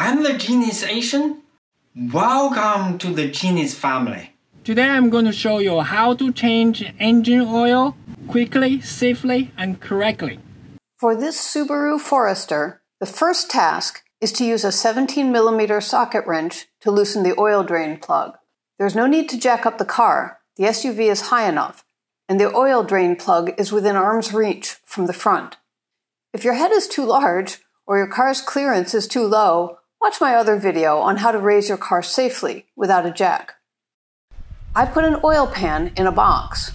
I'm the Genius Asian. Welcome to the Genius family. Today I'm going to show you how to change engine oil quickly, safely, and correctly. For this Subaru Forester, the first task is to use a 17mm socket wrench to loosen the oil drain plug. There's no need to jack up the car. The SUV is high enough, and the oil drain plug is within arm's reach from the front. If your head is too large or your car's clearance is too low, watch my other video on how to raise your car safely without a jack. I put an oil pan in a box.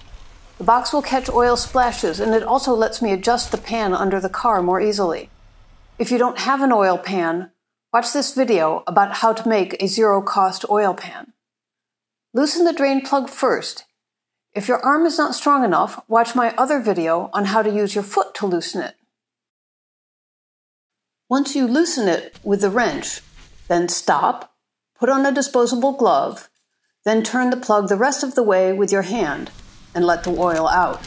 The box will catch oil splashes, and it also lets me adjust the pan under the car more easily. If you don't have an oil pan, watch this video about how to make a zero-cost oil pan. Loosen the drain plug first. If your arm is not strong enough, watch my other video on how to use your foot to loosen it. Once you loosen it with the wrench, then stop, put on a disposable glove, then turn the plug the rest of the way with your hand and let the oil out.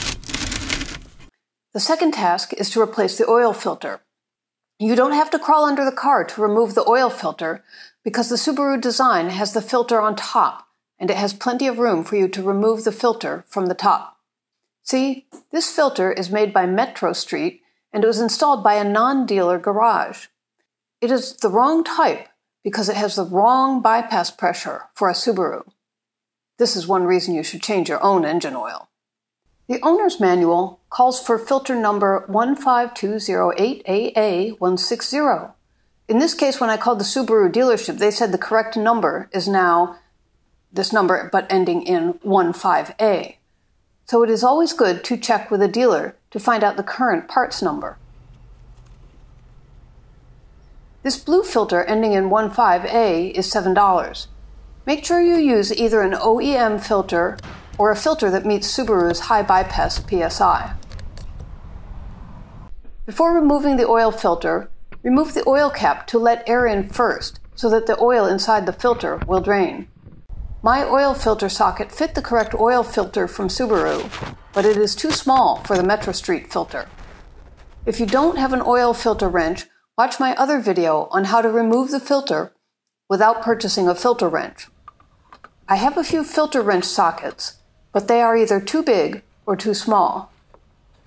The second task is to replace the oil filter. You don't have to crawl under the car to remove the oil filter because the Subaru design has the filter on top, and it has plenty of room for you to remove the filter from the top. See, this filter is made by Metro Street, and it was installed by a non-dealer garage. It is the wrong type because it has the wrong bypass pressure for a Subaru. This is one reason you should change your own engine oil. The owner's manual calls for filter number 15208AA160. In this case, when I called the Subaru dealership, they said the correct number is now this number, but ending in 15A. So it is always good to check with a dealer to find out the current parts number. This blue filter ending in 15A is $7. Make sure you use either an OEM filter or a filter that meets Subaru's high bypass PSI. Before removing the oil filter, remove the oil cap to let air in first so that the oil inside the filter will drain. My oil filter socket fit the correct oil filter from Subaru, but it is too small for the Metro Street filter. If you don't have an oil filter wrench, watch my other video on how to remove the filter without purchasing a filter wrench. I have a few filter wrench sockets, but they are either too big or too small.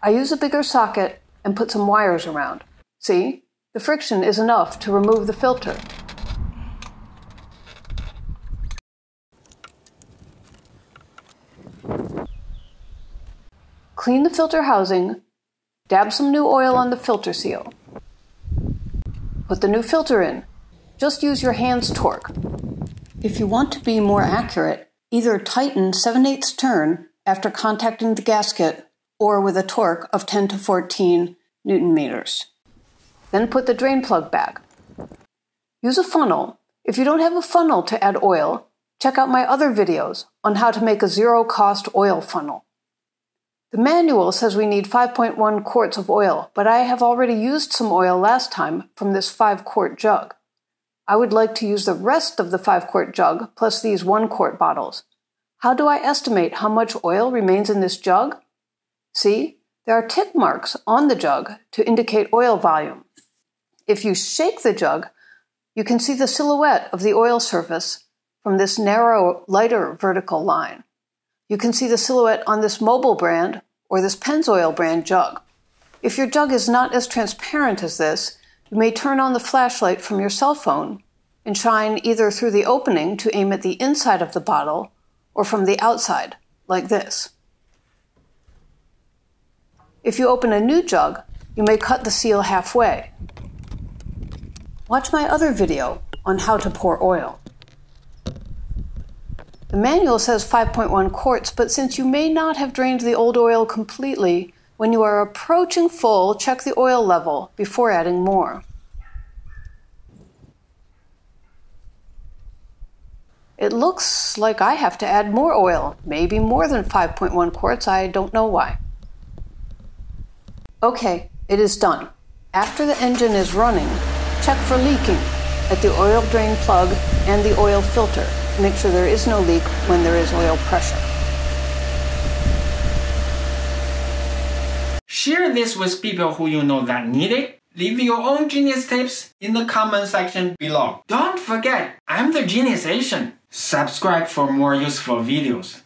I use a bigger socket and put some wires around. See, the friction is enough to remove the filter. Clean the filter housing, dab some new oil on the filter seal. Put the new filter in. Just use your hand's torque. If you want to be more accurate, either tighten 7/8 turn after contacting the gasket or with a torque of 10 to 14 Newton meters. Then put the drain plug back. Use a funnel. If you don't have a funnel to add oil, check out my other videos on how to make a zero-cost oil funnel. The manual says we need 5.1 quarts of oil, but I have already used some oil last time from this 5-quart jug. I would like to use the rest of the 5-quart jug plus these 1-quart bottles. How do I estimate how much oil remains in this jug? See, there are tick marks on the jug to indicate oil volume. If you shake the jug, you can see the silhouette of the oil surface from this narrow, lighter vertical line. You can see the silhouette on this Mobil brand or this Pennzoil brand jug. If your jug is not as transparent as this, you may turn on the flashlight from your cell phone and shine either through the opening to aim at the inside of the bottle or from the outside, like this. If you open a new jug, you may cut the seal halfway. Watch my other video on how to pour oil. The manual says 5.1 quarts, but since you may not have drained the old oil completely, when you are approaching full, check the oil level before adding more. It looks like I have to add more oil, maybe more than 5.1 quarts, I don't know why. Okay, it is done. After the engine is running, check for leaking at the oil drain plug and the oil filter. Make sure there is no leak when there is oil pressure. Share this with people who you know that need it. Leave your own genius tips in the comment section below. Don't forget, I'm the Genius Asian. Subscribe for more useful videos.